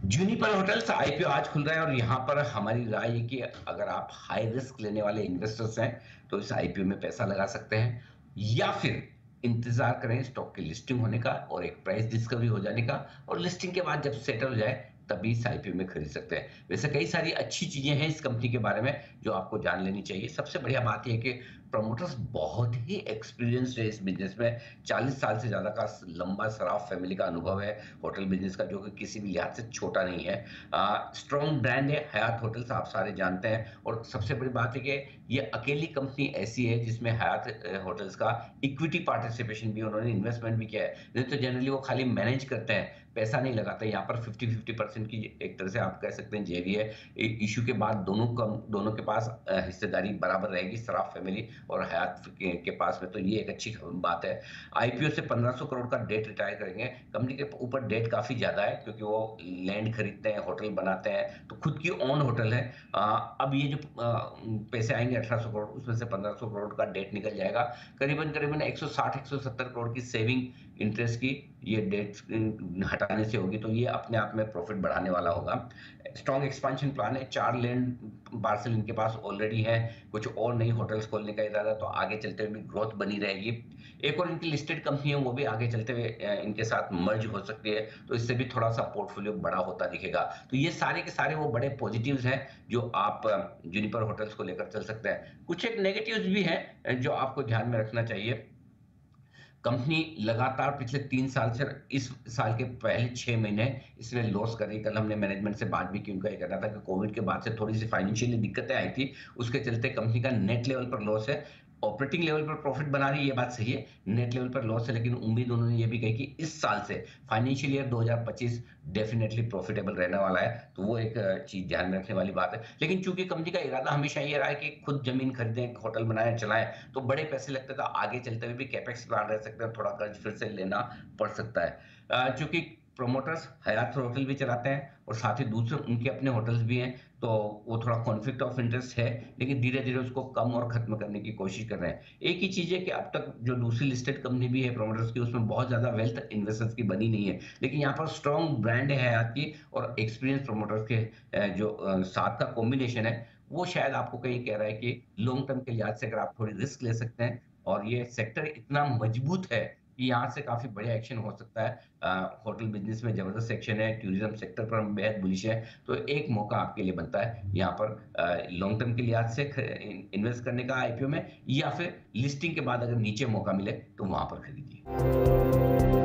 Juniper hotels IPO आज खुल रहा है और यहाँ पर हमारी राय है कि अगर आप हाई रिस्क लेने वाले इन्वेस्टर्स हैं तो इस आईपीओ में पैसा लगा सकते हैं या फिर इंतजार करें स्टॉक की लिस्टिंग होने का और एक प्राइस डिस्कवरी हो जाने का और लिस्टिंग के बाद जब सेटल हो जाए तभी इस आईपीओ में खरीद सकते हैं। वैसे कई सारी अच्छी चीजें हैं इस कंपनी के बारे में जो आपको जान लेनी चाहिए। सबसे बढ़िया बात यह है कि प्रमोटर्स बहुत ही एक्सपीरियंस्ड है इस बिजनेस में। 40 साल से ज्यादा का लंबा सराफ फैमिली का अनुभव है होटल बिजनेस का, जो कि किसी भी लिहाज से छोटा नहीं है। स्ट्रॉन्ग ब्रांड है हयात होटल्स, आप सारे जानते हैं। और सबसे बड़ी बात है कि ये अकेली कंपनी ऐसी है जिसमें हयात होटल्स का इक्विटी पार्टिसिपेशन भी, उन्होंने इन्वेस्टमेंट भी किया है। नहीं तो जनरली वो खाली मैनेज करते हैं, पैसा नहीं लगाते। यहाँ पर 50-50% की एक तरह से आप कह सकते हैं जेवी है। इशू के बाद दोनों के पास हिस्सेदारी बराबर रहेगी, सराफ फैमिली और हयात के पास में। तो ये एक अच्छी बात है। आईपीओ से 1500 करोड़ का डेट रिटायर करेंगे। कंपनी के ऊपर डेट काफी ज्यादा है क्योंकि वो लैंड खरीदते हैं, होटल बनाते हैं, तो खुद की ओन होटल है। अब ये जो पैसे आएंगे 1800 करोड़, उसमें से 1500 करोड़ का डेट निकल जाएगा। करीबन करीबन 160-170 करोड़ की सेविंग इंटरेस्ट की ये डेट हटाने से होगी, तो ये अपने आप में प्रॉफिट बढ़ाने वाला होगा। स्ट्रॉन्ग एक्सपेंशन प्लान है, 4 लैंड पार्सल इनके पास ऑलरेडी है। कुछ और नई होटल्स खोलने का इरादा, तो आगे चलते हुए भी ग्रोथ बनी रहेगी। एक और इनकी लिस्टेड कंपनी है, वो भी आगे चलते हुए इनके साथ मर्ज हो सकती है, तो इससे भी थोड़ा सा पोर्टफोलियो बड़ा होता दिखेगा। तो ये सारे के सारे वो बड़े पॉजिटिव्स हैं जो आप जूनिपर होटल्स को लेकर चल सकते हैं। कुछ एक नेगेटिव्स भी हैं जो आपको ध्यान में रखना चाहिए। कंपनी लगातार पिछले 3 साल से, इस साल के पहले 6 महीने इसमें लॉस कर रही है। कल हमने मैनेजमेंट से बात भी की, उनका ये कहना था कि कोविड के बाद से थोड़ी-सी फाइनेंशियली दिक्कतें आई थी, उसके चलते कंपनी का नेट लेवल पर लॉस है। ऑपरेटिंग लेवल पर प्रॉफिट बना रही है, ये बात सही है। नेट लेवल पर लॉस है, लेकिन उम्मीद उन्होंने ये भी कही कि इस साल से फाइनेंशियल ईयर 2025 डेफिनिटली प्रॉफिटेबल रहने वाला है, तो वो एक चीज़ ध्यान में रखने वाली बात है। लेकिन चूँकि कंपनी का इरादा हमेशा ये रहा है कि खुद ज़मीन खरीदें, होटल बनाएँ, चलाएँ, तो बड़े पैसे लगते हैं, तो आगे चलते हुए भी कैपेक्स प्लान रह सकते हैं, थोड़ा कर्ज फिर से लेना पड़ सकता है। चूँकि प्रमोटर्स हयात होटल भी चलाते हैं और साथ ही दूसरे उनके अपने होटल्स भी हैं, तो वो थोड़ा कॉन्फ्लिक्ट ऑफ इंटरेस्ट है, लेकिन धीरे-धीरे उसको कम और खत्म करने की कोशिश कर रहे हैं। एक ही चीज़ है कि अब तक जो दूसरी लिस्टेड कंपनी भी है प्रमोटर्स की, उसमें बहुत ज़्यादा वेल्थ इन्वेस्टर्स की बनी नहीं है। लेकिन यहाँ पर स्ट्रॉन्ग ब्रांड है हयात की और एक्सपीरियंस प्रमोटर्स के जो साथ का कॉम्बिनेशन है, वो शायद आपको कहीं कह रहा है कि लॉन्ग टर्म के लिहाज से अगर आप थोड़ी रिस्क ले सकते हैं और ये सेक्टर इतना मजबूत है कि यहाँ से काफ़ी बढ़िया एक्शन हो सकता है। होटल बिज़नेस में ज़बरदस्त एक्शन है, टूरिज़्म सेक्टर पर हम बेहद बुलिश हैं, तो एक मौका आपके लिए बनता है यहाँ पर लॉन्ग टर्म के लिहाज से ख इन इन्वेस्ट करने का आईपीओ में, या फिर लिस्टिंग के बाद अगर नीचे मौका मिले, तो वहाँ पर खरीदिए।